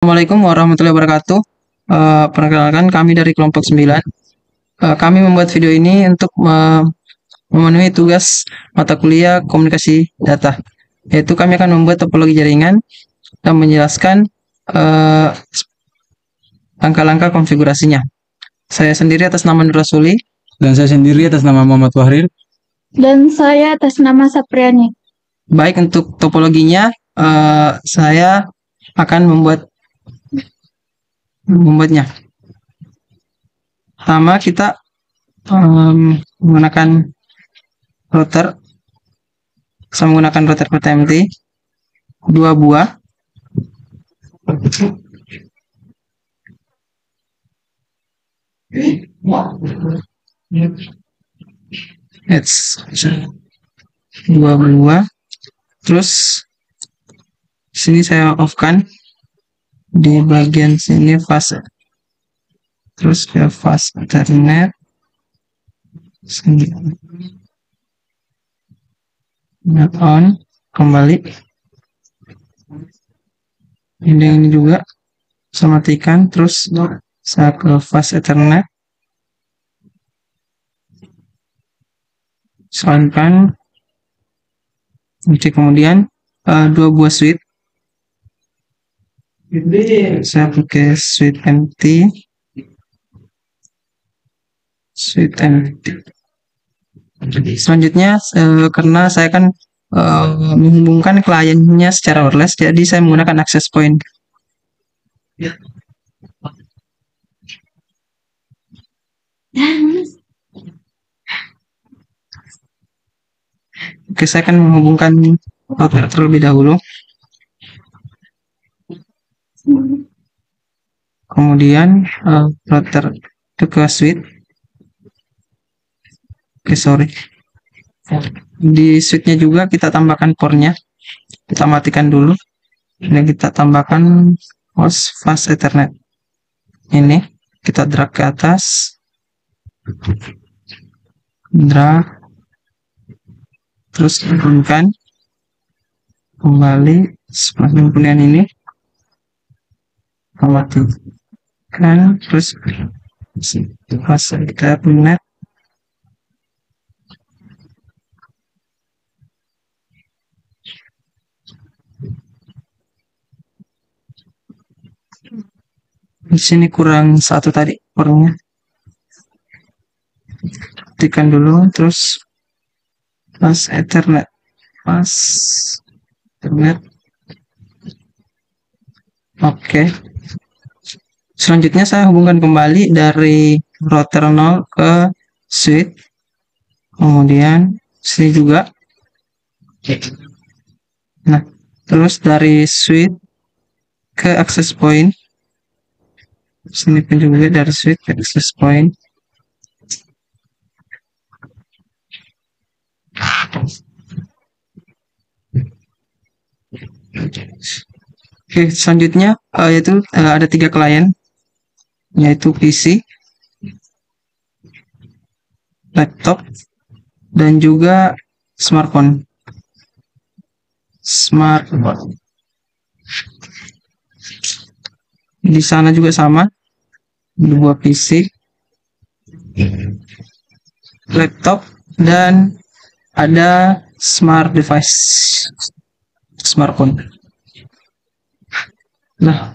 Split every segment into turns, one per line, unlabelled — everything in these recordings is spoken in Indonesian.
Assalamualaikum warahmatullahi wabarakatuh. Perkenalkan kami dari kelompok 9. Kami membuat video ini untuk memenuhi tugas mata kuliah komunikasi data. Yaitu kami akan membuat topologi jaringan dan menjelaskan langkah-langkah konfigurasinya. Saya sendiri atas nama Nur Rasuli.
Dan saya sendiri atas nama Muhammad Wahril.
Dan saya atas nama Sapriani.
Baik, untuk topologinya saya akan membuatnya. Pertama kita menggunakan router. Saya menggunakan router PTMT 2 buah. Dua buah. Terus sini saya off-kan di bagian sini fast. Terus ke fast Ethernet. Sini on kembali. Ini juga saya matikan. Terus saya ke fast Ethernet. Soalkan. Nanti kemudian dua buah switch. Saya pakai switch empty. Selanjutnya karena saya akan menghubungkan kliennya secara wireless, jadi saya menggunakan access point. Oke, saya akan menghubungkan router terlebih dahulu. Kemudian router ke switch. Oke, sorry. Di switchnya juga kita tambahkan portnya. Kita matikan dulu. Dan kita tambahkan host fast Ethernet. Ini kita drag ke atas. Drag. Terus turunkan. Kembali semakin kemudian ini. Matikan. Terus fast Ethernet. Di sini kurang satu tadi portnya. Tekan dulu, terus fast Ethernet. Oke. Selanjutnya saya hubungkan kembali dari router 0 ke switch. Kemudian sini juga. Nah, terus dari switch ke access point. Sini pun juga dari switch ke access point. Oke, selanjutnya yaitu ada 3 klien, yaitu PC, laptop, dan juga smartphone. Di sana juga sama, dua PC, laptop, dan ada smart device, smartphone. Nah,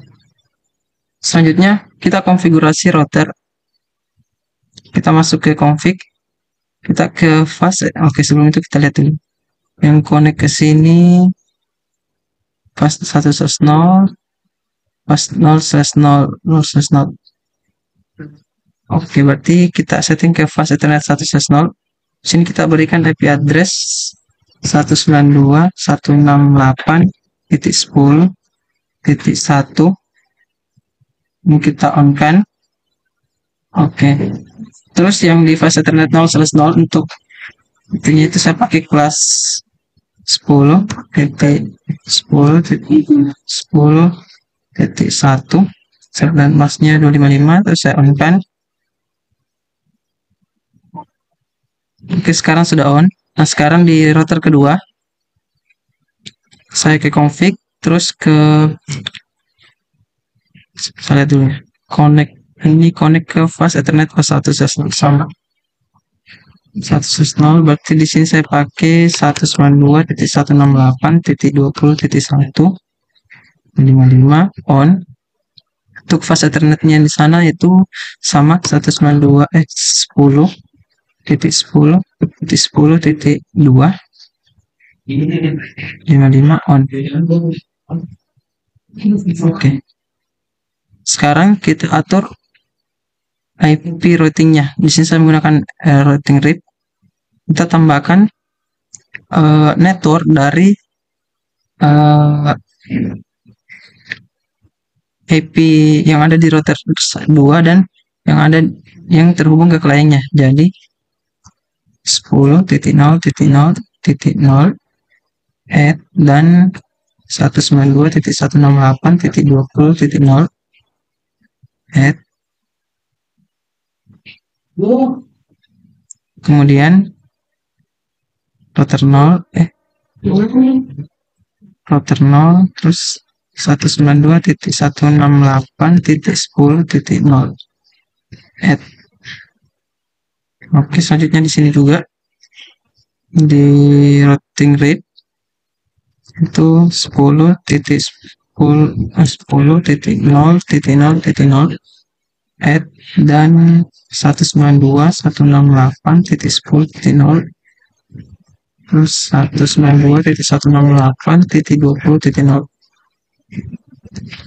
selanjutnya kita konfigurasi router. Kita masuk ke config, kita ke fast. Oke, sebelum itu kita lihat dulu yang connect ke sini. Fast 1/0, fast 0/0, 0/0. Oke, berarti kita setting ke fast Ethernet 1/0. Sini kita berikan IP address 192.168.10.1. Ini kita on kan. Oke. Terus yang di fast Ethernet 0/0 untuk intinya itu saya pakai kelas 10.10.10.1. Saya dan masnya 255, terus saya on kan. Oke, sekarang sudah on. Nah, sekarang di router kedua saya ke config, terus ke Saya lihat dulu ya. Connect ke fast Ethernet pas 1/0 sama 1/0, berarti di sini saya pakai 192.168.20.1.55 on. Untuk fast Ethernetnya di sana itu sama 192.10.10.10.2 on. Oke. Sekarang kita atur IP routingnya. Di sini saya menggunakan routing read. Kita tambahkan network dari IP yang ada di router 2 dan yang terhubung ke kliennya. Jadi 10.0.0.0 dan 192.168.20.0 kemudian router 0 terus 192.168.10.0 Oke, selanjutnya di sini juga di routing rate itu 10.0.0.0 dan 192.168.10.0 terus 192.168.20.0.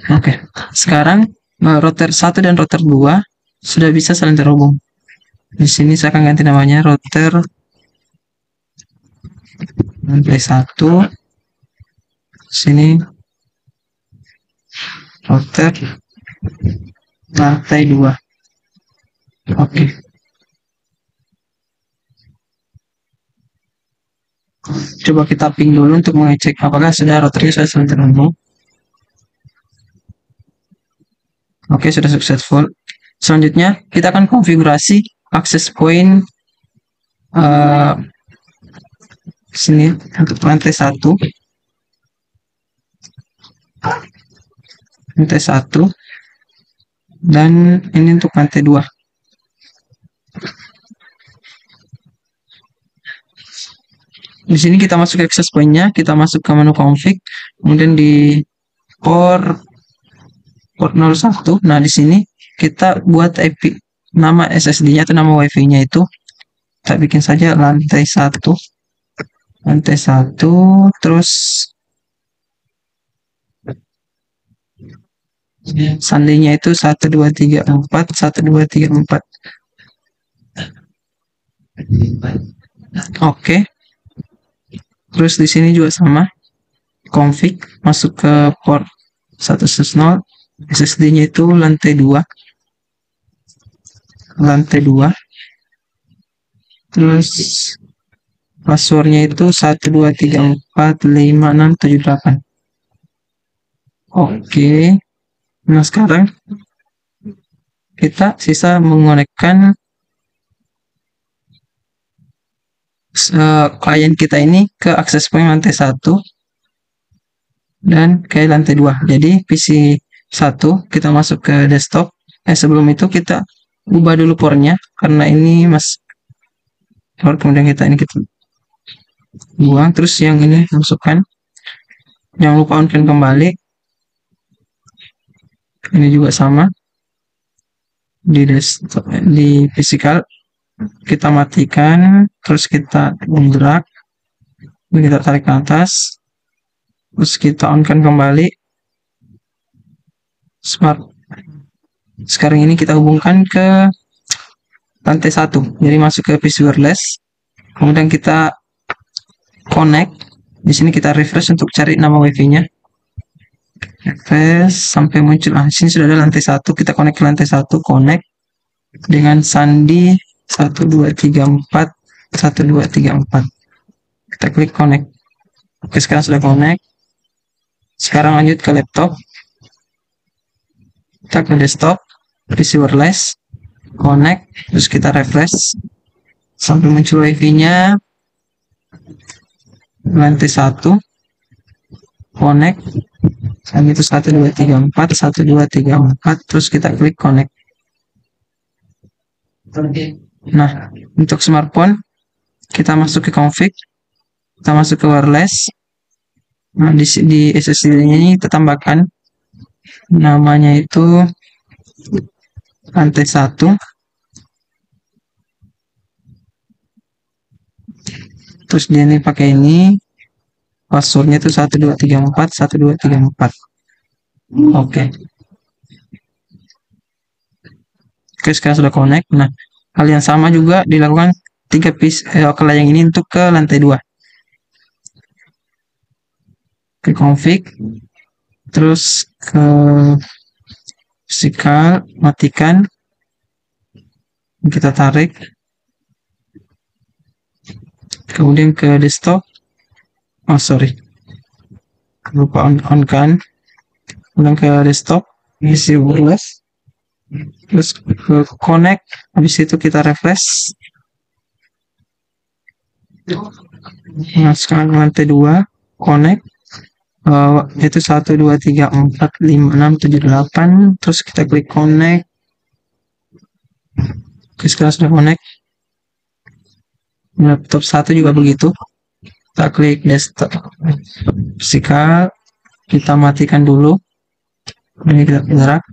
Oke, sekarang router 1 dan router 2 sudah bisa saling terhubung. Di sini saya akan ganti namanya router lantai 1. Sini router lantai 2. Oke. Coba kita ping dulu untuk mengecek apakah sudah routernya sudah saling terhubung. Oke, sudah successful. Selanjutnya kita akan konfigurasi access point sini untuk lantai 1. Lantai 1 dan ini untuk lantai 2. Di sini kita masuk ke access point-nya, kita masuk ke menu config, kemudian di port 01. Nah, di sini kita buat IP nama SSD-nya atau nama WiFi-nya itu kita bikin saja lantai 1. Lantai 1 terus sandinya itu 1234 1234. Oke. Terus di sini juga sama. Config masuk ke port 110. SSD-nya itu lantai 2. Lantai 2. Terus passwordnya itu 12345678. Oke. Nah, sekarang kita sisa mengonekkan klien kita ini ke access point lantai 1 dan ke lantai 2. Jadi PC 1 kita masuk ke desktop. Sebelum itu kita ubah dulu portnya karena ini kemudian kita buang, terus yang ini masukkan. Jangan lupa on-kan kembali. Ini juga sama di desktop, di physical kita matikan, terus kita drag, kita tarik ke atas, terus kita on-kan kembali smart. Sekarang ini kita hubungkan ke lantai 1, jadi masuk ke PC wireless, kemudian kita connect. Di sini kita refresh untuk cari nama wifi-nya, refresh sampai muncul. Di sini sudah ada lantai 1, kita connect ke lantai 1, connect dengan sandi 1234 1234. Kita klik connect. Oke, sekarang sudah connect. Sekarang lanjut ke laptop. Kita ke desktop, PC wireless, connect, terus kita refresh sampai muncul wifi-nya lantai 1, connect Misalnya itu 1234, 1234, terus kita klik connect. Nah, untuk smartphone, kita masuk ke config, kita masuk ke wireless. Nah, di SSD-nya ini kita tambahkan namanya itu lantai 1. Terus dia ini pakai ini, passwordnya itu 1234, 1234. Oke. Oke, sekarang sudah connect. Nah, hal yang sama juga dilakukan ke layang ini untuk ke lantai 2. Ke config, terus ke physical, matikan, kita tarik, kemudian ke desktop, lupa on kan, kemudian ke desktop, isi wireless, terus ke connect, habis itu kita refresh. Nah, sekarang lantai 2, connect, itu 1, 2, 3, 4, 5, 6, 7, 8, terus kita klik connect. Oke, sekarang sudah connect. Laptop 1 juga begitu, kita klik desktop physical, kita matikan dulu, ini kita gerak,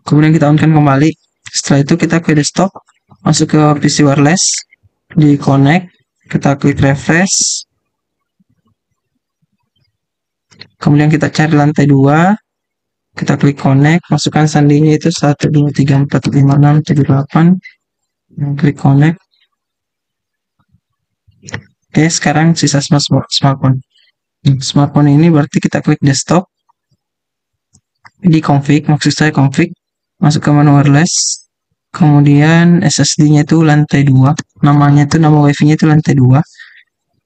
kemudian kita on-kan kembali. Setelah itu kita ke desktop, masuk ke PC wireless, di connect, kita klik refresh, kemudian kita cari lantai 2, kita klik connect, masukkan sandinya itu 1, 2, 3, 4, 5, 6, 7, 8, klik connect. Oke, sekarang sisa smartphone. Smartphone ini berarti kita klik desktop, di config, maksud saya config, masuk ke menu wireless, kemudian SSD-nya itu lantai 2, nama wifi-nya itu lantai 2,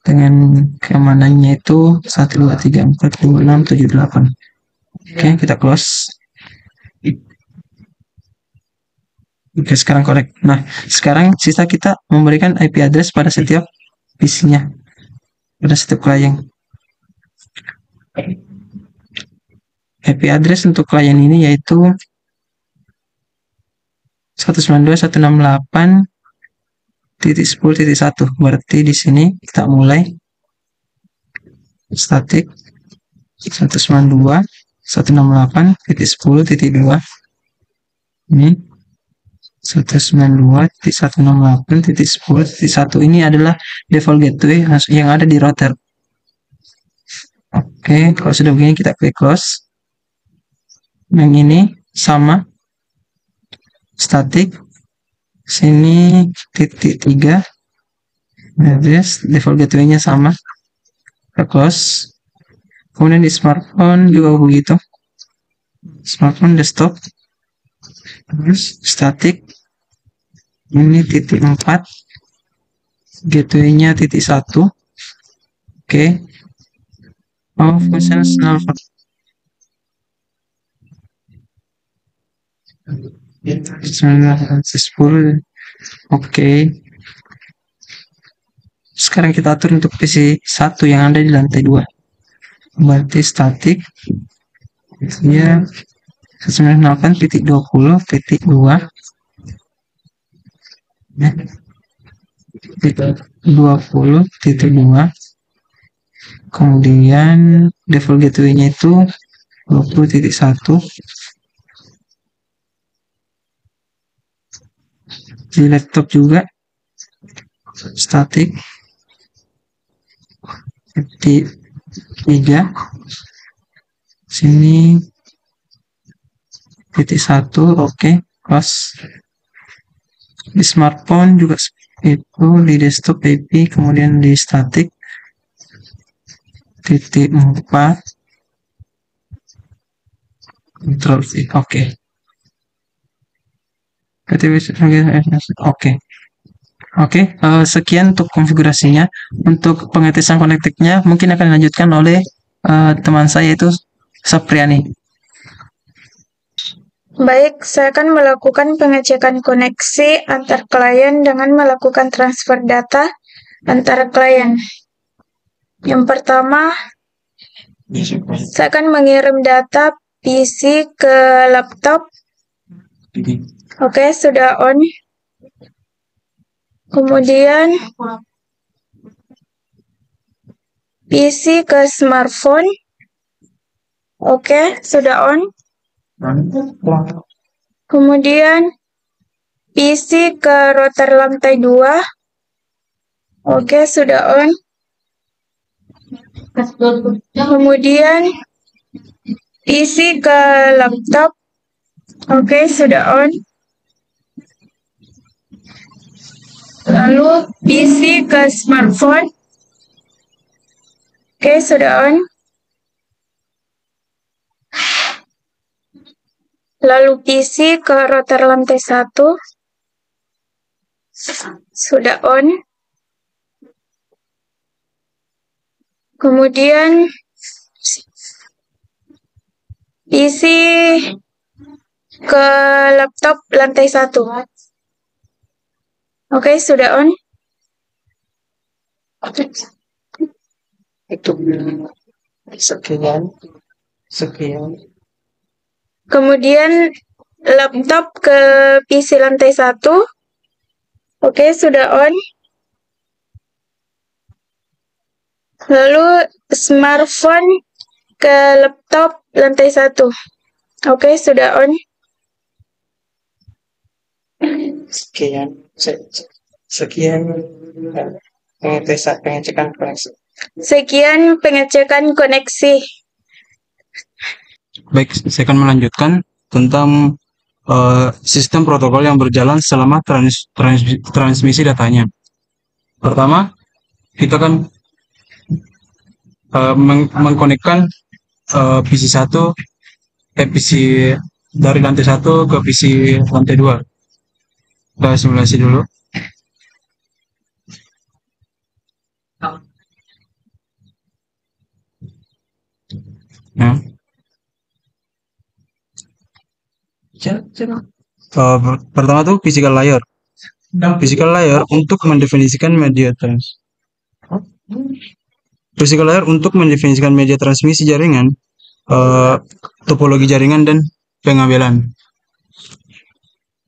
dengan keamanannya itu 1, 2, 3, 4, 5, 6, 7, 8. Oke, kita close. Oke, sekarang connect. Nah, sekarang sisa kita memberikan IP address pada setiap PC-nya, pada setiap klien. IP address untuk klien ini yaitu 192.168.10.1. Berarti di sini kita mulai static 192.168.10.2. Ini 192.168.10.1 ini adalah default gateway yang ada di router. Oke, kalau sudah begini kita klik close. Yang ini sama, static, sini titik 3, address default gateway-nya sama, kita close. Kemudian di smartphone juga begitu, smartphone desktop, terus static, ini titik 4, gateway-nya titik 1. Oke, functional 10. Oke, sekarang kita atur untuk PC 1 yang ada di lantai 2, berarti static dia 198.20.2, 20.2, kemudian default gateway-nya itu 20.1. Di laptop juga static di 3, sini titik 1. Oke, close. Di smartphone juga itu, di desktop IP, kemudian di static titik 4, control V. Oke. Oke, sekian untuk konfigurasinya. Untuk pengetesan konektiknya mungkin akan dilanjutkan oleh teman saya itu Sapriani.
Baik, saya akan melakukan pengecekan koneksi antar klien dengan melakukan transfer data antara klien. Yang pertama, Saya akan mengirim data PC ke laptop. Oke, sudah on. Kemudian PC ke smartphone. Oke, sudah on. Kemudian PC ke router lantai 2. Oke, sudah on. Kemudian PC ke laptop. Oke, sudah on. Lalu PC ke smartphone. Oke, sudah on. Lalu PC ke router lantai 1. Sudah on. Kemudian PC ke laptop lantai 1. Oke, sudah on.
Itu sekian.
Kemudian laptop ke PC lantai 1. Oke, sudah on. Lalu smartphone ke laptop lantai 1. Oke, sudah on.
Pengecekan koneksi.
Sekian pengecekan koneksi.
Baik, saya akan melanjutkan tentang sistem protokol yang berjalan selama transmisi datanya. Pertama, kita akan mengkonekkan PC 1 PC dari lantai 1 ke PC lantai 2. Kita simulasi dulu. Nah, pertama tuh physical layer. Physical layer untuk mendefinisikan media Physical layer untuk mendefinisikan media transmisi jaringan, topologi jaringan dan pengambilan.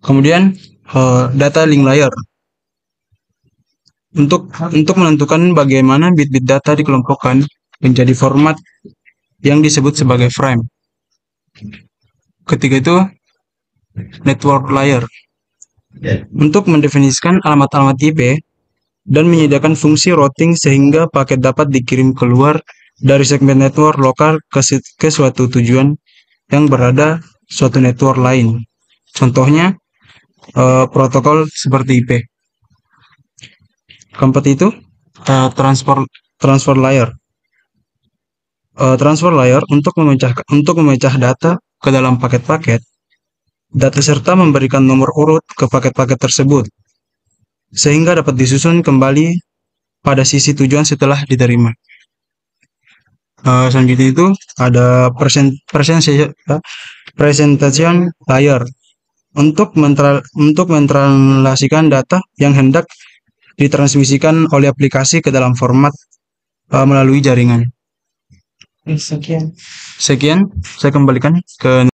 Kemudian data link layer untuk menentukan bagaimana bit-bit data dikelompokkan menjadi format yang disebut sebagai frame. Ketiga itu network layer untuk mendefinisikan alamat-alamat IP dan menyediakan fungsi routing sehingga paket dapat dikirim keluar dari segmen network lokal ke suatu tujuan yang berada suatu network lain. Contohnya protokol seperti IP. Keempat itu transfer layer. Transfer layer untuk memecah data ke dalam paket-paket data serta memberikan nomor urut ke paket-paket tersebut sehingga dapat disusun kembali pada sisi tujuan setelah diterima. Selanjutnya itu ada presentation layer untuk mentranslasikan data yang hendak ditransmisikan oleh aplikasi ke dalam format melalui jaringan. Sekian, saya kembalikan ke